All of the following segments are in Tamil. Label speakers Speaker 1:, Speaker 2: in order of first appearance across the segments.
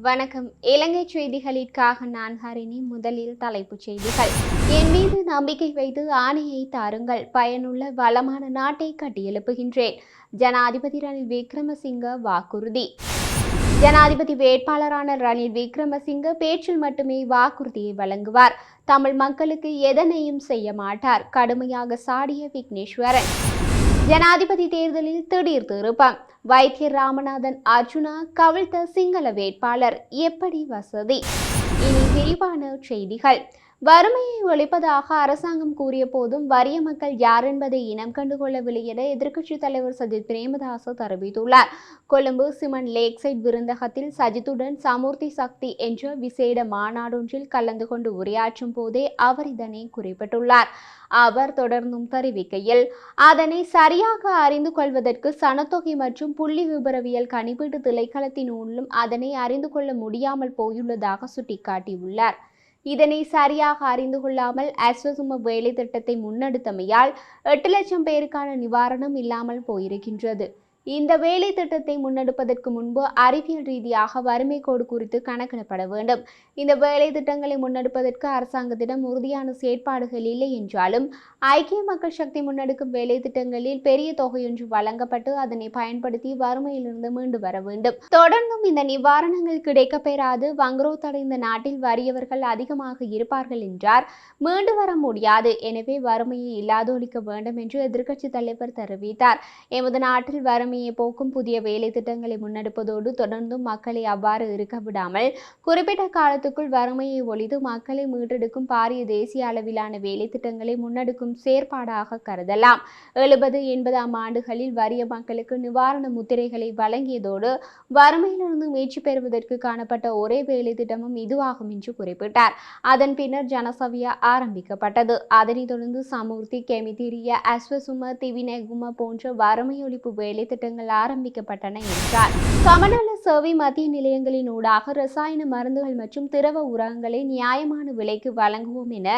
Speaker 1: வணக்கம். இலங்கை செய்திகளுக்காக நான் ஹரிணி. முதலில் தலைப்புச் செய்திகள். என் மீது நம்பிக்கை வைத்து ஆணையை தாருங்கள், பயனுள்ள வளமான நாட்டை கட்டியெழுப்புகின்றேன். ஜனாதிபதி ரணில் விக்ரமசிங்க வாக்குறுதி. ஜனாதிபதி வேட்பாளரான ரணில் விக்ரமசிங்க பேச்சில் மட்டுமே வாக்குறுதியை வழங்குவார். தமிழ் மக்களுக்கு எதனையும் செய்ய மாட்டார், கடுமையாக சாடிய விக்னேஸ்வரன். ஜனாதிபதி தேர்தலில் திடீர் திருப்பம். வைத்தியர் ராமநாதன் அர்ஜுனா கவிழ்த்த சிங்கள வேட்பாளர், எப்படி வசதி? இனி விரிவான செய்திகள். வறுமையை ஒழிப்பதாக அரசாங்கம் கூறிய போதும் வறிய மக்கள் யார் என்பதை இனம் கண்டுகொள்ளவில்லை என எதிர்க்கட்சித் தலைவர் சஜித் பிரேமதாச தெரிவித்துள்ளார். கொழும்பு சிமன் லேக் சைட் விருந்தகத்தில் சஜித்துடன் சமூர்த்தி சக்தி என்ற விசேட மாநாடொன்றில் கலந்து கொண்டு உரையாற்றும் போதே அவர் இதனை குறிப்பிட்டுள்ளார். அவர் தொடர்ந்தும் தெரிவிக்கையில், அதனை சரியாக அறிந்து கொள்வதற்கு சனத்தொகை மற்றும் புள்ளி விபரவியல் கணிப்பீட்டு திணைக்களத்தின் மூலம் அதனை அறிந்து கொள்ள முடியாமல் போயுள்ளதாக சுட்டிக்காட்டியுள்ளார். இதனை சரியாக அறிந்து கொள்ளாமல் அஸ்வசும வேலை திட்டத்தை முன்னெடுத்தமையால் 8 லட்சம் பேருக்கான நிவாரணம் இல்லாமல் போயிருக்கின்றது. இந்த வேலை திட்டத்தை முன்னெடுப்பதற்கு முன்பு அறிவியல் ரீதியாக வறுமை கோடு குறித்து கணக்கிடப்பட வேண்டும். இந்த வேலை திட்டங்களை முன்னெடுப்பதற்கு அரசாங்கத்திடம் உறுதியான செயற்பாடுகள் இல்லை என்றாலும் ஐக்கிய மக்கள் சக்தி முன்னெடுக்கும் வேலை திட்டங்களில் பெரிய தொகையொன்று வழங்கப்பட்டு அதனை பயன்படுத்தி வறுமையிலிருந்து மீண்டு வர வேண்டும். தொடர்ந்தும் இந்த நிவாரணங்கள் கிடைக்கப்பெறாது வங்குரோத்தடைந்த நாட்டில் வறியவர்கள் அதிகமாக இருப்பார்கள் என்றார். மீண்டு வர முடியாது. எனவே வறுமையை இல்லாதொழிக்க வேண்டும் என்று எதிர்க்கட்சித் தலைவர் தெரிவித்தார். எமது நாட்டில் வறுமை போக்கும் புதிய வேலை திட்டங்களை முன்னெடுப்பதோடு தொடர்ந்தும் மக்களை அவ்வாறு இருக்க விடாமல் குறிப்பிட்ட காலத்துக்குள் வறுமையை ஒழித்து மக்களை மீட்டெடுக்கும் பாரிய தேசிய அளவிலான வேலை திட்டங்களை முன்னெடுக்கும் செயற்பாடாக கருதலாம். 70-80ஆம் ஆண்டுகளில் வறிய மக்களுக்கு நிவாரண முத்திரைகளை வழங்கியதோடு வறுமையிலிருந்து மீட்சி பெறுவதற்கு காணப்பட்ட ஒரே வேலை திட்டமும் இதுவாகும் என்று குறிப்பிட்டார். அதன் பின்னர் ஜனசவியா ஆரம்பிக்கப்பட்டது. அதனைத் தொடர்ந்து சமூர்த்தி, கெமிதிரிய, அஸ்வசும, திவினகும போன்ற வறுமை ஒழிப்பு வேலை திட்டங்கள் ஆரம்பிக்கப்பட்டன என்றார். சமநல சேவை மத்திய நிலையங்களின் ஊடாக ரசாயன மருந்துகள் மற்றும் திரவ உரங்களை நியாயமான விலைக்கு வழங்குவோம் என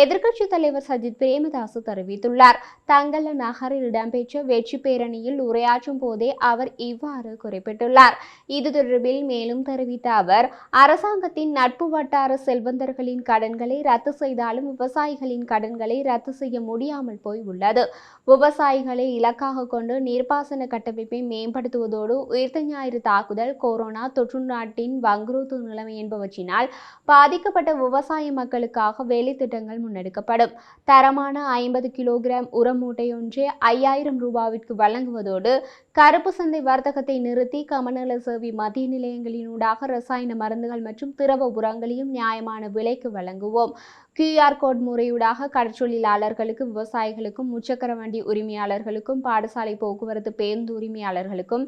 Speaker 1: எதிர்க்கட்சித் தலைவர் சஜித் பிரேமதாச தெரிவித்துள்ளார். தங்கல நகரில் இடம்பெற்ற வெற்றி பேரணியில் உரையாற்றும் போதே அவர் இவ்வாறு குறிப்பிட்டுள்ளார். இது தொடர்பில் மேலும் தெரிவித்த அவர், அரசாங்கத்தின் நட்பு வட்டார செல்வந்தர்களின் கடன்களை ரத்து செய்தாலும் விவசாயிகளின் கடன்களை ரத்து செய்ய முடியாமல் போய் உள்ளது. விவசாயிகளை இலக்காக கொண்டு நீர்ப்பாசன கட்டமைப்பை மேம்படுத்துவதோடு உயிர்த்த ஞாயிறு தாக்குதல், கொரோனா தொற்று, நாட்டின் வங்குரோத்து நிலைமை என்பவற்றினால் பாதிக்கப்பட்ட விவசாய மக்களுக்காக வேலை திட்டங்கள் முன்னெடுக்கப்படும். தரமான 50 கிலோகிராம் உரம் மூட்டையொன்றே 5000 ரூபாவிற்கு வழங்குவதோடு கருப்பு சந்தை வர்த்தகத்தை நிறுத்தி சமநல சேவை மத்திய நிலையங்களினூடாக ரசாயன மருந்துகள் மற்றும் திரவ உரங்களையும் நியாயமான விலைக்கு வழங்குவோம். QR கோட் முறையூடாக கடற்றொழிலாளர்களுக்கு, விவசாயிகளுக்கும், முச்சக்கர வண்டி உரிமையாளர்களுக்கும், பாடசாலை போக்குவரத்து பேருந்து உரிமையாளர்களுக்கும்,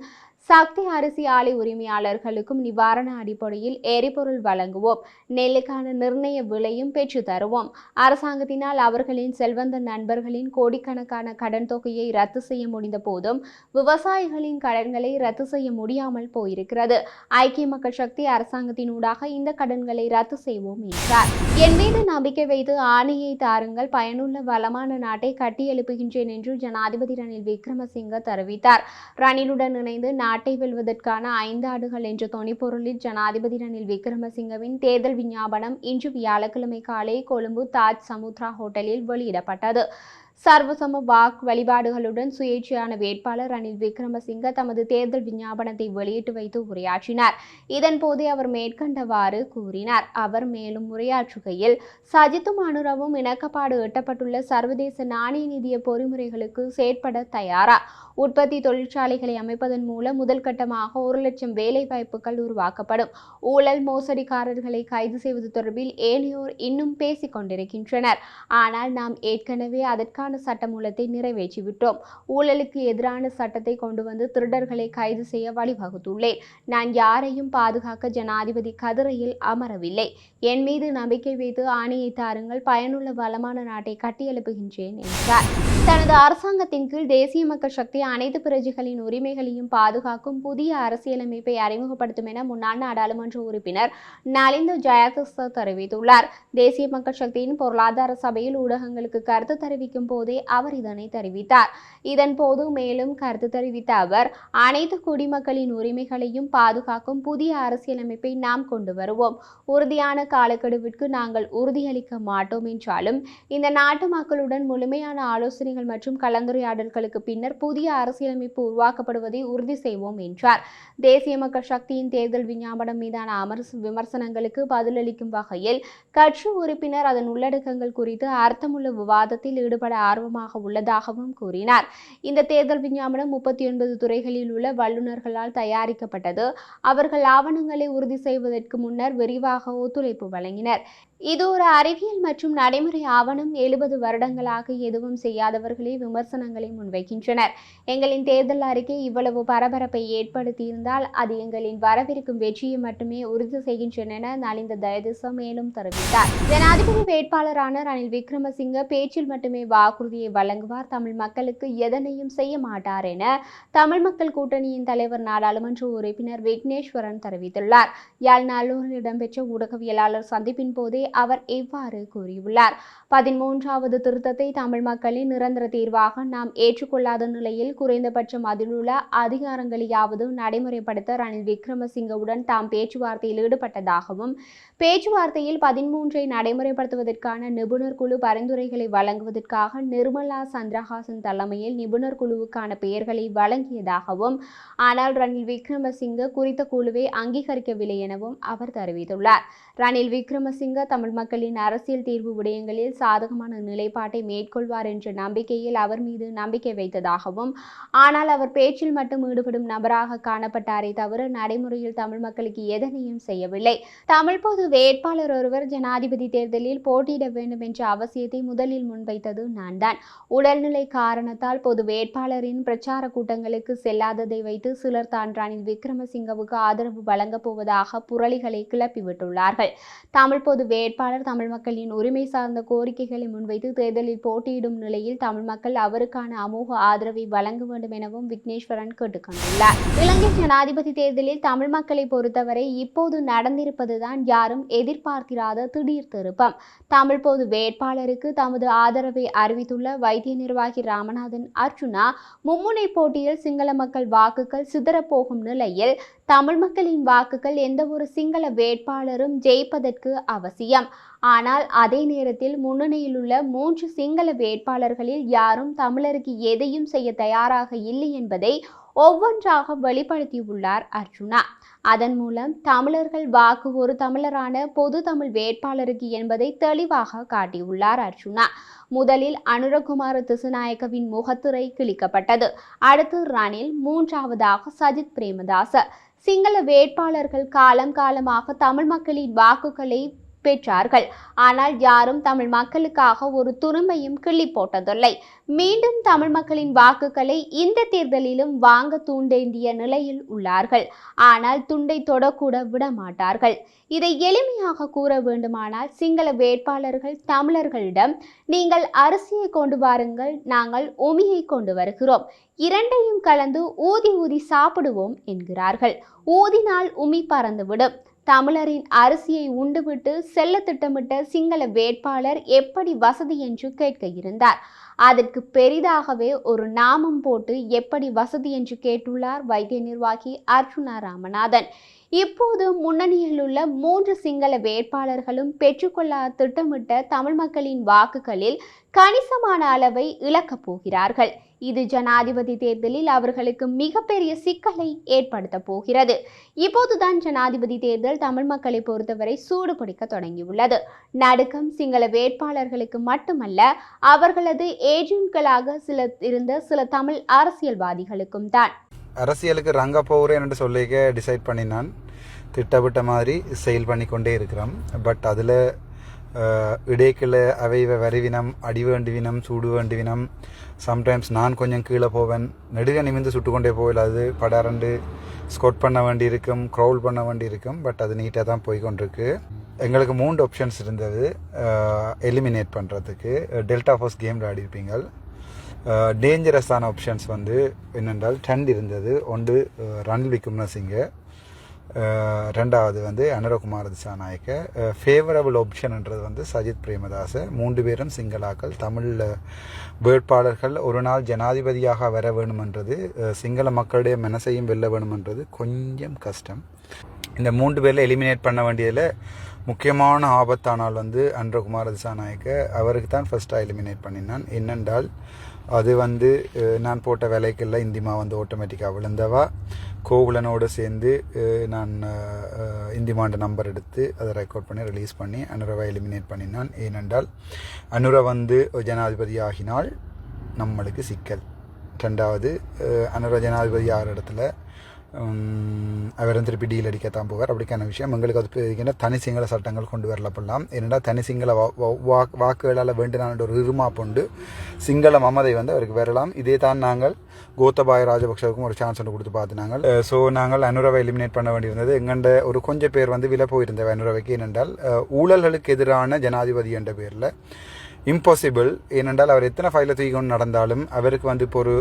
Speaker 1: சக்தி அரிசி ஆலை உரிமையாளர்களுக்கும் நிவாரண அடிப்படையில் எரிபொருள் வழங்குவோம். நெல்லுக்கான நிர்ணய விலையும் பெற்று தருவோம். அரசாங்கத்தினால் அவர்களின் செல்வந்த நண்பர்களின் கோடிக்கணக்கான கடன் தொகையை ரத்து செய்ய முடிந்த போதும் விவசாயிகளின் கடன்களை ரத்து செய்ய முடியாமல் போயிருக்கிறது. ஐக்கிய மக்கள் சக்தி அரசாங்கத்தினூடாக இந்த கடன்களை ரத்து செய்வோம் என்றார். என் மீது நம்பிக்கை வைத்து ஆணையை தாருங்கள், பயனுள்ள வளமான நாட்டை கட்டியெழுப்புகின்றேன் என்று ஜனாதிபதி ரணில் விக்ரமசிங்க தெரிவித்தார். ரணிலுடன் இணைந்து நாட்டை வெல்வதற்கான 5 ஆண்டுகள் என்ற தொனிப்பொருளில் ஜனாதிபதி ரணில் விக்ரமசிங்கவின் தேர்தல் விஞ்ஞாபனம் இன்று வியாழக்கிழமை காலை கொழும்பு தாஜ் சமுத்ரா ஹோட்டலில் வெளியிடப்பட்டது. சர்வசம வாக்கு வழிபாடுகளுடன் சுயேட்சையான வேட்பாளர் ரணில் விக்ரமசிங்க தமது தேர்தல் விஞ்ஞாபனத்தை வெளியிட்டு வைத்து உரையாற்றினார். இதன்போது அவர் மேற்கண்டவாறு கூறினார். அவர் மேலும் உரையாற்றுகையில், சஜித்தும் அனுரவும் இணக்கப்பாடு எட்டப்பட்டுள்ள சர்வதேச நாணய நிதிய பொறிமுறைகளுக்கு செயற்பட தயாரா? உற்பத்தி தொழிற்சாலைகளை அமைப்பதன் மூலம் முதல் கட்டமாக 1 லட்சம் வேலை வாய்ப்புகள் உருவாக்கப்படும். ஊழல் மோசடிக்காரர்களை கைது செய்வது தொடர்பில் ஏனையோர் இன்னும் பேசிக் கொண்டிருக்கின்றனர். ஆனால் நாம் ஏற்கனவே அதற்கான சட்டமூலத்தை நிறைவேற்றிவிட்டோம். ஊழலுக்கு எதிரான சட்டத்தை கொண்டு வந்து திருடர்களை கைது செய்ய வழிவகுத்துள்ளேன். நான் யாரையும் பாதுகாக்க ஜனாதிபதி கதிரையில் அமரவில்லை. என் மீது நம்பிக்கை வைத்து ஆணையை தாருங்கள், பயனுள்ள வளமான நாட்டை கட்டியெழுப்புகின்றேன் என்றார். தனது அரசாங்கத்தின் கீழ் தேசிய மக்கள் சக்தி அனைத்து பிரஜைகளின் உரிமைகளையும் பாதுகாக்கும் புதிய அரசியலமைப்பை அறிமுகப்படுத்தும் என முன்னாள் நாடாளுமன்ற உறுப்பினர் நலிந்த ஜெயதிச தெரிவித்துள்ளார். தேசிய மக்கள் சக்தியின் பொருளாதார சபையில் ஊடகங்களுக்கு கருத்து தெரிவிக்கும் போதே அவர் இதனை தெரிவித்தார். இதன்போது மேலும் கருத்து தெரிவித்த அவர், அனைத்து குடிமக்களின் உரிமைகளையும் பாதுகாக்கும் புதிய அரசியலமைப்பை நாம் கொண்டு வருவோம். உறுதியான காலக்கெடுவிற்கு நாங்கள் உறுதியளிக்க மாட்டோம் என்றாலும் இந்த நாட்டு மக்களுடன் முழுமையான ஆலோசனைகள் மற்றும் கலந்துரையாடல்களுக்கு பின்னர் புதிய அரசியலமைப்பு உருவாக்கப்படுவதை உறுதி செய்வோம் என்றார். தேசிய மக்கள் சக்தியின் தேர்தல் விஞ்ஞாபனம் மீதான விமர்சனங்களுக்கு பதிலளிக்கும் வகையில் கட்சி உறுப்பினர் அதன் உள்ளடக்கங்கள் குறித்து அர்த்தமுள்ள விவாதத்தில் ஈடுபட ஆர்வமாக உள்ளதாகவும் கூறினார். இந்த தேர்தல் விஞ்ஞாபனம் 39 துறைகளில் உள்ள வல்லுநர்களால் தயாரிக்கப்பட்டது. அவர்கள் ஆவணங்களை உறுதி செய்வதற்கு முன்னர் விரிவாக ஒத்துழைப்பு வழங்கினர். இது ஒரு அறிவியல் மற்றும் நடைமுறை ஆவணம். 70 வருடங்களாக எதுவும் செய்யாதவர்களே விமர்சனங்களை முன்வைக்கின்றனர். எங்களின் தேர்தல் அறிக்கை இவ்வளவு பரபரப்பை ஏற்படுத்தியிருந்தால் அது எங்களின் வரவிருக்கும் வெற்றியை மட்டுமே உறுதி செய்கின்றன என நலிந்த ஜெயதிச மேலும் தெரிவித்தார். ஜனாதிபதி வேட்பாளரான ரணில் விக்ரமசிங்க பேச்சில் மட்டுமே வாக்குறுதியை வழங்குவார், தமிழ் மக்களுக்கு எதனையும் செய்ய மாட்டார் என தமிழ் மக்கள் கூட்டணியின் தலைவர் நாடாளுமன்ற உறுப்பினர் விக்னேஸ்வரன் தெரிவித்துள்ளார். யாழ் நல்லூரில் இடம்பெற்ற ஊடகவியலாளர் சந்திப்பின் போதே அவர் இவ்வாறு கூறியுள்ளார். 13வது திருத்தத்தை தமிழ் மக்களின் நிரந்தர தீர்வாக நாம் ஏற்றுக்கொள்ளாத நிலையில் குறைந்தபட்சம் அதிலுள்ள அதிகாரங்களையாவது நடைமுறைப்படுத்த ரணில் விக்ரமசிங்கவுடன் தாம் பேச்சுவார்த்தையில் ஈடுபட்டதாகவும் பேச்சுவார்த்தையில் 13ஐ நடைமுறைப்படுத்துவதற்கான நிபுணர் குழு பரிந்துரைகளை வழங்குவதற்காக நிர்மலா சந்திரஹாசன் தலைமையில் நிபுணர் குழுவுக்கான பெயர்களை வழங்கியதாகவும், ஆனால் ரணில் விக்ரமசிங்க குறித்த குழுவை அங்கீகரிக்கவில்லை எனவும் அவர் தெரிவித்துள்ளார். ரணில் விக்ரமசிங்க தமிழ் மக்களின் அரசியல் தீர்வு விடயங்களில் சாதகமான நிலைப்பாட்டை மேற்கொள்வார் என்ற நம்பிக்கையில் அவர் மீது நம்பிக்கை வைத்ததாகவும், ஆனால் அவர் பேச்சில் மட்டும் ஈடுபடும் நபராக காணப்பட்டாரே தவிர நடைமுறையில் தமிழ் மக்களுக்கு எதனையும் செய்யவில்லை. தமிழ் பொது வேட்பாளர் ஒருவர் ஜனாதிபதி தேர்தலில் போட்டியிட வேண்டும் என்ற அவசியத்தை முதலில் முன்வைத்தது நான் தான். உடல்நிலை காரணத்தால் பொது வேட்பாளரின் பிரச்சார கூட்டங்களுக்கு செல்லாததை வைத்து சிலர் தான் ரணில் விக்ரமசிங்கவுக்கு ஆதரவு வழங்கப் போவதாக புரளிகளை கிளப்பிவிட்டுள்ளார்கள். தமிழ் பொது வேட்பாளர் தமிழ் மக்களின் உரிமை சார்ந்த கோரிக்கைகளை முன்வைத்து தேர்தலில் போட்டியிடும் நிலையில் தமிழ் மக்கள் அவருக்கான அமோக ஆதரவை வழங்க வேண்டும் எனவும் விக்னேஸ்வரன் கேட்டுக்கொண்டுள்ளார். இலங்கை ஜனாதிபதி தேர்தலில் தமிழ் மக்களை பொறுத்தவரை இப்போது நடந்திருப்பதுதான் யாரும் எதிர்பார்த்திராத திடீர் திருப்பம். தமிழ் பொது வேட்பாளருக்கு தமது ஆதரவை அறிவித்துள்ள வைத்திய நிர்வாகி ராமநாதன் அர்ச்சுனா மும்முனை போட்டியில் சிங்கள மக்கள் வாக்குகள் சிதறப்போகும் நிலையில் தமிழ் மக்களின் வாக்குகள் எந்த ஒரு சிங்கள வேட்பாளரும் ஜெயிப்பதற்கு அவசியம். ஆனால் அதே நேரத்தில் முன்னணியில் உள்ள 3 சிங்கள வேட்பாளர்களில் யாரும் தமிழருக்கு எதையும் செய்ய தயாராக இல்லை என்பதை ஒவ்வொன்றாக வெளிப்படுத்தியுள்ளார் அர்ச்சுனா. அதன் மூலம் தமிழர்கள் வாக்கு ஒரு தமிழரான பொது தமிழ் வேட்பாளருக்கு என்பதை தெளிவாக காட்டியுள்ளார் அர்ச்சுனா. முதலில் அனுரகுமார திசுநாயக்கவின் முகத்திரை கிழிக்கப்பட்டது. அடுத்து ரணில், 3வதாக சஜித் பிரேமதாச. சிங்கள வேட்பாளர்கள் காலமாக தமிழ் மக்களின் வாக்குகளை பெற்றார்கள். ஆனால் யாரும் தமிழ் மக்களுக்காக ஒரு துரும்பையும் கிள்ளி போட்டதில்லை. மீண்டும் தமிழ் மக்களின் வாக்குகளை இந்த தேர்தலிலும் வாங்க தூண்டேண்டிய நிலையில் உள்ளார்கள். ஆனால் துண்டை தொடக்கூட விட மாட்டார்கள். இதை எளிமையாக கூற வேண்டுமானால் சிங்கள வேட்பாளர்கள் தமிழர்களிடம் நீங்கள் அரிசியை கொண்டு வாருங்கள், நாங்கள் உமியை கொண்டு வருகிறோம், இரண்டையும் கலந்து ஊதி சாப்பிடுவோம் என்கிறார்கள். ஊதினால் உமி பறந்துவிடும். தமிழரின் அரிசியை உண்டுவிட்டு செல்ல திட்டமிட்ட சிங்கள வேட்பாளர் எப்படி வசதி என்று கேட்க இருந்தார். அதற்கு பெரிதாகவே ஒரு நாமம் போட்டு எப்படி வசதி என்று கேட்டுள்ளார் வைத்திய நிர்வாகி அர்ச்சுனா ராமநாதன். இப்போது முன்னணியில் உள்ள 3 சிங்கள வேட்பாளர்களும் பெற்றுக்கொள்ள திட்டமிட்ட தமிழ் மக்களின் வாக்குகளில் கணிசமான அளவை இழக்கப் போகிறார்கள். இது ஜனாதிபதி தேர்தலில் அவர்களுக்கு மிகப்பெரிய சிக்கலை ஏற்படுத்த போகிறது. இப்போதுதான் ஜனாதிபதி தேர்தல் தமிழ் மக்களை பொறுத்தவரை சூடு பிடிக்க தொடங்கியுள்ளது. நடுக்கம் சிங்கள வேட்பாளர்களுக்கு மட்டுமல்ல, அவர்களது ஏஜென்ட்களாக இருந்த சில தமிழ் அரசியல்வாதிகளுக்கும் தான்.
Speaker 2: அரசியலுக்கு ரங்க போகிறேன் என்று சொல்லிக்க டிசைட் பண்ணி நான் திட்டமிட்ட மாதிரி செயல் பண்ணி கொண்டே இருக்கிறோம். பட் அதில் இடைக்கில் அவை வரிவினம், அடி வேண்டுவினம், சூடு வேண்டுவினம். சம்டைம்ஸ் நான் கொஞ்சம் கீழே போவேன், நெடுக நிமிந்து சுட்டு கொண்டே போகல. அது படாரண்டு ஸ்கொட் பண்ண வேண்டி இருக்கும், க்ரௌல் பண்ண வேண்டி இருக்கும். பட் அது நீட்டாக தான் போய்கொண்டிருக்கு. எங்களுக்கு 3 ஆப்ஷன்ஸ் இருந்தது எலிமினேட் பண்ணுறதுக்கு. டெல்டா ஃபோர்ஸ் கேம் விளையாடிருப்பீங்க. டேஞ்சரஸான ஆப்ஷன்ஸ் வந்து என்னென்றால் 2 இருந்தது. ஒன்று ரணில் விக்ரமசிங்க, ரெண்டாவது வந்து அனுரகுமார திசாநாயக்க. ஃபேவரபிள் ஆப்ஷன்ன்றது வந்து சஜித் பிரேமதாச. 3 பேரும் சிங்களாக்கள். தமிழ் வேட்பாளர்கள் ஒரு நாள் ஜனாதிபதியாக வர வேணுமென்றது, சிங்கள மக்களுடைய மனசையும் வெல்ல வேணுமென்றது கொஞ்சம் கஷ்டம். இந்த 3 பேரில் எலிமினேட் பண்ண வேண்டியதில் முக்கியமான ஆபத்தானால் வந்து அனுரகுமார திசாநாயக்க. அவருக்கு தான் ஃபஸ்ட்டாக எலிமினேட் பண்ணினான். என்னென்றால் அது வந்து நான் போட்ட வேலைக்கெல்லாம் இந்திமா வந்து ஆட்டோமேட்டிக்காக விழுந்தவா. கோகுலனோடு சேர்ந்து நான் இந்திமாண்ட நம்பர் எடுத்து அதை ரெக்கார்ட் பண்ணி ரிலீஸ் பண்ணி அனுரவை எலிமினேட் பண்ணினான். ஏனென்றால் அனுர வந்து ஜனாதிபதி ஆகினால் நம்மளுக்கு சிக்கல். ரெண்டாவது அனுர ஜனாதிபதி ஆகிற இடத்துல அவர் திருப்பி டீல் அடிக்கத்தான் போவார். அப்படிக்கான விஷயம் எங்களுக்கு அது தனி சிங்கள சட்டங்கள் கொண்டு வரப்படலாம். ஏனென்றால் தனி சிங்கள வாக்குகளால் வேண்டினான் ஒரு இருமாப்புண்டு சிங்கள மமதை வந்து அவருக்கு வரலாம். இதே தான் நாங்கள் கோத்தபாய ராஜபக்சவுக்கும் ஒரு சான்ஸ் ஒன்று கொடுத்து பார்த்துனாங்க. ஸோ நாங்கள் அனுரவை எலிமினேட் பண்ண வேண்டியிருந்தது. எங்கண்ட ஒரு கொஞ்சம் பேர் வந்து விலை போயிருந்த அனுரவைக்கு. ஏனென்றால் ஊழல்களுக்கு எதிரான ஜனாதிபதி என்ற பேரில் இம்பாசிபிள். ஏனென்றால் அவர் எத்தனை ஃபைலை தூக்கி கொண்டு நடந்தாலும் அவருக்கு வந்து இப்போ ஒரு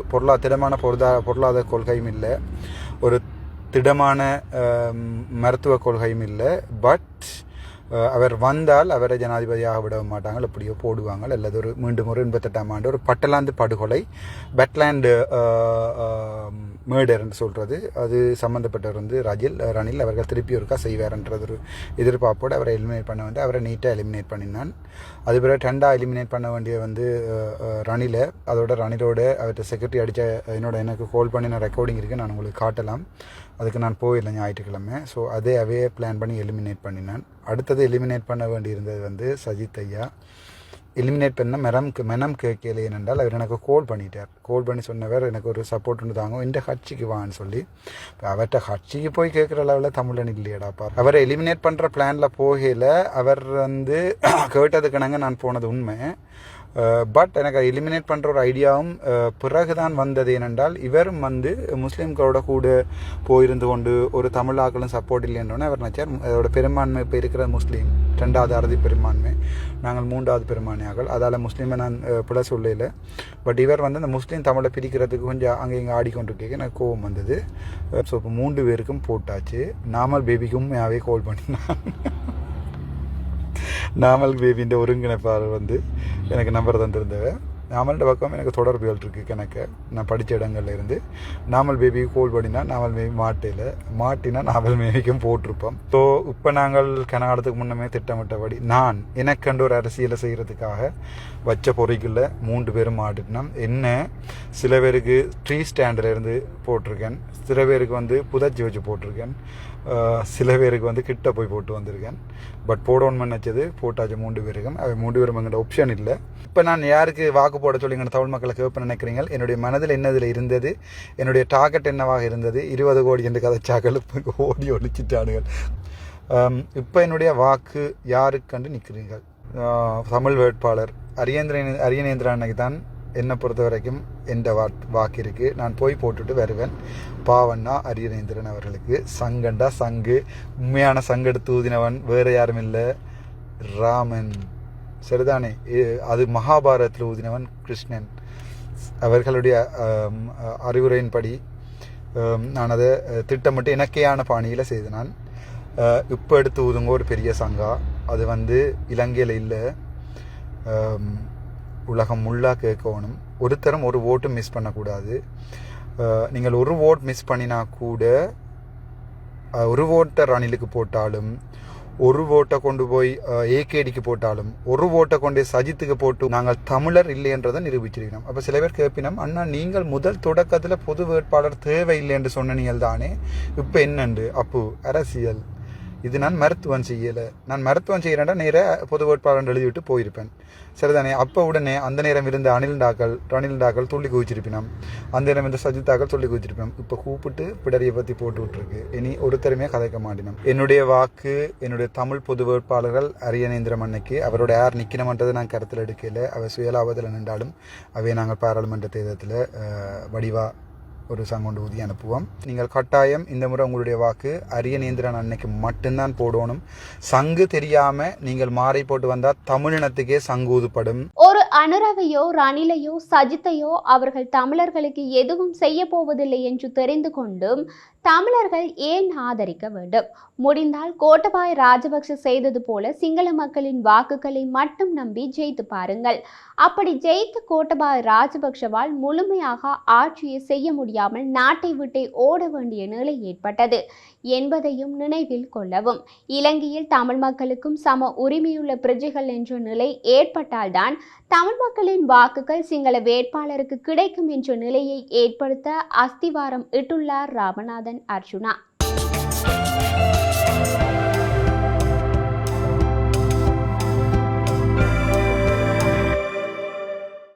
Speaker 2: திடமான பொருளாதார கொள்கையும் இல்லை, ஒரு திடமான மருத்துவ கொள்கையும் இல்லை. பட் அவர் வந்தால் அவரை ஜனாதிபதியாக விட மாட்டாங்க, எப்படியோ போடுவாங்க. அல்லது ஒரு மீண்டும் ஒரு 88ஆம் ஆண்டு ஒரு பட்டலாந்து படுகொலை, பெட்லேண்டு மேர்டர் என்று சொல்கிறது, அது சம்மந்தப்பட்டவர் வந்து ரணில் அவர்கள் திருப்பி ஒருக்கா செய்வார்ன்றது ஒரு எதிர்பார்ப்போடு அவரை எலிமினேட் பண்ண வந்து அவரை நீட்டாக எலிமினேட் பண்ணினான். அது பிறகு 2ஆக எலிமினேட் பண்ண வேண்டிய வந்து ரணிலை. அதோட ரணிலோட அவர்கிட்ட செக்ரட்டரி அடித்த எனக்கு கால் பண்ணி நான் ரெக்கார்டிங் இருக்குது, நான் உங்களுக்கு காட்டலாம். அதுக்கு நான் போயில்லை ஞாயிற்றுக்கிழமை. ஸோ அவே பிளான் பண்ணி எலிமினேட் பண்ணினான். அடுத்தது எலிமினேட் பண்ண வேண்டியிருந்தது வந்து சஜித் ஐயா. எலிமினேட் பண்ண மெனம் கேட்கல. ஏனென்றால் அவர் எனக்கு கால் பண்ணிட்டார். கால் பண்ணி சொன்னவர் எனக்கு ஒரு சப்போர்ட் ஒன்று தாங்க, இந்த கட்சிக்கு வான்னு சொல்லி. இப்போ அவர்கிட்ட கட்சிக்கு போய் கேட்குற அளவில் தமிழன் இல்லையடாப்பா. அவரை எலிமினேட் பண்ணுற பிளானில் போகல. அவர் வந்து கேட்டதுக்கிணங்க நான் போனது உண்மை. பட் எனக்கு எலிமினேட் பண்ணுற ஒரு ஐடியாவும் பிறகுதான் வந்தது. ஏனென்றால் இவரும் வந்து முஸ்லீம்களோட கூட போயிருந்து கொண்டு ஒரு தமிழாக்களும் சப்போர்ட் இல்லைன்றோன்னே அவர் நினச்சார் அதோட பெரும்பான்மை இப்போ இருக்கிற முஸ்லீம் 2வது அறுதி பெரும்பான்மை, நாங்கள் 3வது பெரும்பான்மையாக்கள். அதால் முஸ்லீமை நான் பிளஸ் உள்ளே. பட் இவர் வந்து அந்த முஸ்லீம் தமிழை பிரிக்கிறதுக்கு கொஞ்சம் அங்கே இங்கே ஆடிக்கொண்டிருக்கேன். எனக்கு கோவம் வந்தது. ஸோ இப்போ 3 பேருக்கும் போட்டாச்சு. நாமல் பேபிக்கும் உண்மையாகவே கால் பண்ணினான். நாமல் பேபின்ற ஒருங்கிணைப்பாளர் வந்து எனக்கு நம்பர் தந்திருந்தவ. நாமல்ட பக்கம் எனக்கு தொடர்புகள் இருக்குது. எனக்கு நான் படித்த இடங்கள்ல இருந்து நாமல் பேபிக்கு கால் பண்ணினா நாமல் பேபி மாட்டினா நாமல் பேபிக்கும் போட்டிருப்போம். ஸோ இப்போ நாங்கள் கனகாலத்துக்கு முன்னமே திட்டமிட்டபடி நான் எனக்கண்டு ஒரு அரசியலை செய்கிறதுக்காக வச்ச பொறிக்குள்ள 3 பேரும் மாட்டினோம். என்ன சில பேருக்கு ட்ரீ ஸ்டாண்டில் இருந்து போட்டிருக்கேன், சில பேருக்கு வந்து புதச்சி வச்சு போட்டிருக்கேன், சில பேருக்கு வந்து கிட்ட போய் போட்டு வந்திருக்கேன். பட் போடணும்னு நினச்சது போட்டாச்சு 3 பேருக்கும். அவை 3 பேரும் எங்கள்கிட்ட ஆப்ஷன் இல்லை. இப்போ நான் யாருக்கு வாக்கு போட சொல்லி எங்கள் தமிழ் மக்களை கேட்பேன் நினைக்கிறீங்க? என்னுடைய மனதில் என்னதில் இருந்தது, என்னுடைய டார்கெட் என்னவாக இருந்தது, 20 கோடி என்று கதைச்சாக்கள் இப்போ ஓடி ஒழிச்சிட்டானுகள். இப்போ என்னுடைய வாக்கு யாருக்கு கண்டு நிற்கிறீர்கள்? தமிழ் வேட்பாளர் அரியநேந்திரன் அன்னைக்கு தான் என்னை பொறுத்த வரைக்கும் எந்த வாக்கு இருக்குது. நான் போய் போட்டுட்டு வருவேன். பாவண்ணா அரியநேந்திரன் அவர்களுக்கு. சங்கண்டா சங்கு, உண்மையான சங்கெடுத்து ஊதினவன் வேறு யாரும் இல்லை, ராமன். சரிதானே? அது மகாபாரதத்தில் ஊதினவன் கிருஷ்ணன். அவர்களுடைய அறிவுரையின்படி நான் அதை திட்டமிட்டு எனக்கேயான பாணியில் செய்தேன். இப்போ எடுத்து ஊதுங்க ஒரு பெரிய சங்கா. அது வந்து இலங்கையில் இல்லை, உலகம் முள்ளாக கேட்கணும். ஒருத்தரும் ஒரு ஓட்டும் மிஸ் பண்ணக்கூடாது. நீங்கள் ஒரு ஓட் மிஸ் பண்ணினா கூட, ஒரு ஓட்டை ரணிலுக்கு போட்டாலும், ஒரு ஓட்டை கொண்டு போய் ஏகேடிக்கு போட்டாலும், ஒரு ஓட்டை கொண்டு சஜித்துக்கு போட்டு நாங்கள் தமிழர் இல்லைன்றதை நிரூபிச்சிருக்கணும். அப்போ சில பேர் கேட்பினோம், அண்ணா நீங்கள் முதல் தொடக்கத்தில் பொது வேட்பாளர் தேவையில்லை என்று சொன்ன நீங்கள் தானே, இப்போ என்னண்டு அப்போ அரசியல் இது? நான் மருத்துவம் செய்யலை. நான் மருத்துவம் செய்கிறேன்டா நேராக பொது வேட்பாளர் எழுதிவிட்டு போயிருப்பேன். சரிதானே? அப்போ உடனே அந்த நேரம் இருந்த ரணில் டாக்கள் துள்ளி குவிச்சிருப்பினோம், அந்த நேரம் இருந்த சஜித்தாக்கள் துள்ளி குவிச்சிருப்போம். இப்போ கூப்பிட்டு பிடரியை பற்றி போட்டு விட்டுருக்கு. இனி ஒருத்தருமே கதைக்க மாட்டினோம். என்னுடைய வாக்கு என்னுடைய தமிழ் பொது வேட்பாளர்கள் அரியநேந்திர மன்னைக்கு. அவரோட யார் நிற்கணுமன்றதை நான் கருத்தில் எடுக்கல. அவர் சுயலாபத்தில் நின்றாலும் அவை நாங்கள் பாராளுமன்ற தேர்தலில் வடிவா ஒரு சங்கொண்டு ஊதி அனுப்புவோம். நீங்கள் கட்டாயம் இந்த முறை உங்களுடைய வாக்கு அரியநேந்திரன் அன்னைக்கு மட்டும்தான் போடணும். சங்கு தெரியாம நீங்கள் மாறி போட்டு வந்தா தமிழினத்துக்கே சங்கு ஊதுப்படும்.
Speaker 1: ஒரு அனுரவையோ ரணிலையோ சஜித்தையோ அவர்கள் தமிழர்களுக்கு எதுவும் செய்ய போவதில்லை என்று தெரிந்து கொண்டும் தமிழர்கள் ஏன் ஆதரிக்க வேண்டும்? முடிந்தால் கோட்டபாய ராஜபக்ஷ செய்தது போல சிங்கள மக்களின் வாக்குகளை மட்டும் நம்பி ஜெயித்து பாருங்கள். அப்படி ஜெயித்த கோட்டபாய ராஜபக்ஷவால் முழுமையாக ஆட்சியை செய்ய முடியாமல் நாட்டை விட்டே ஓட வேண்டிய நிலை ஏற்பட்டது என்பதையும் நினைவில் கொள்ளவும். இலங்கையில் தமிழ் மக்களுக்கும் சம உரிமையுள்ள பிரஜைகள் என்ற நிலை ஏற்பட்டால்தான் தமிழ் மக்களின் வாக்குகள் சிங்கள வேட்பாளருக்கு கிடைக்கும் என்ற நிலையை ஏற்படுத்த அஸ்திவாரம் இட்டுள்ளார் ராமநாதன் அர்ஜுனா.